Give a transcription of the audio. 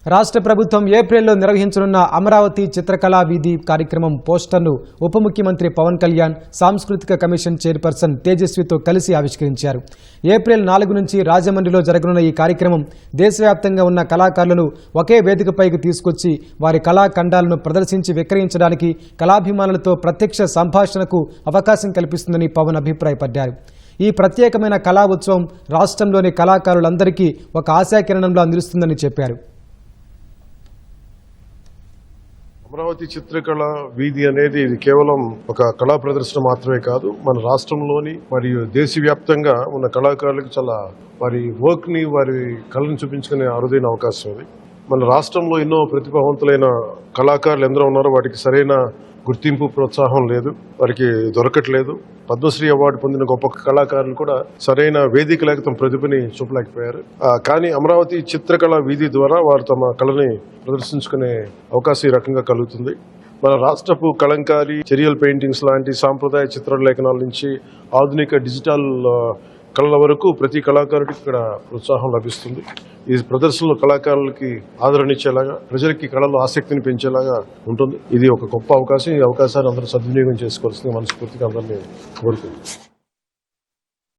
రాష్ట్ర ప్రభుత్వం ఏప్రిల్లో నిర్వహించనున్న అమరావతి చిత్రకళా వీధి కార్యక్రమం పోస్టర్ను ఉప ముఖ్యమంత్రి పవన్ కళ్యాణ్ సాంస్కృతిక కమిషన్ చైర్పర్సన్ తేజస్వితో కలిసి ఆవిష్కరించారు. ఏప్రిల్ 4 నుంచి రాజమండ్రిలో జరగనున్న ఈ కార్యక్రమం దేశవ్యాప్తంగా ఉన్న కళాకారులను ఒకే వేదికపైకి తీసుకొచ్చి వారి కళాఖండాలను ప్రదర్శించి విక్రయించడానికి కళాభిమానులతో ప్రత్యక్ష సంభాషణకు అవకాశం కల్పిస్తుందని పవన్ అభిప్రాయపడ్డారు. ఈ ప్రత్యేకమైన కళా ఉత్సవం రాష్ట్రంలోని కళాకారులందరికీ ఒక ఆశాకిరణంలా నిలుస్తుందని చెప్పారు. అమరావతి చిత్రకళ వీధి అనేది ఇది కేవలం ఒక కళా ప్రదర్శన మాత్రమే కాదు, మన రాష్ట్రంలోని మరియు దేశవ్యాప్తంగా ఉన్న కళాకారులకు చాలా వారి వర్క్ ని వారి కళను చూపించుకునే అరుదైన అవకాశం ఇది. మన రాష్ట్రంలో ఎన్నో ప్రతిభావంతులైన కళాకారులు ఎందరో ఉన్నారో వాటికి సరైన గుర్తింపు ప్రోత్సాహం లేదు, వారికి దొరకట్లేదు. పద్మశ్రీ అవార్డు పొందిన గొప్ప కళాకారులు కూడా సరైన వేదిక లేక తమ ప్రతిభని చూపలేకపోయారు. కానీ అమరావతి చిత్రకళ వీధి ద్వారా వారు తమ కళని ప్రదర్శించుకునే అవకాశం ఈ రకంగా కలుగుతుంది. మన రాష్ట్రపు కలంకారీ, చెరియల్ పెయింటింగ్స్ లాంటి సాంప్రదాయ చిత్రలేఖనాల నుంచి ఆధునిక డిజిటల్ కళల వరకు ప్రతి కళాకారుడికి ఇక్కడ ప్రోత్సాహం లభిస్తుంది. ఈ ప్రదర్శనలో కళాకారులకి ఆదరణ ఇచ్చేలాగా, ప్రజలకి కళలో ఆసక్తిని పెంచేలాగా ఉంటుంది. ఇది ఒక గొప్ప అవకాశం. ఈ అవకాశాన్ని అందరూ సద్వినియోగం చేసుకోవాల్సిందిగా మనస్ఫూర్తిగా అందరినీ కోరుకుంటున్నాను.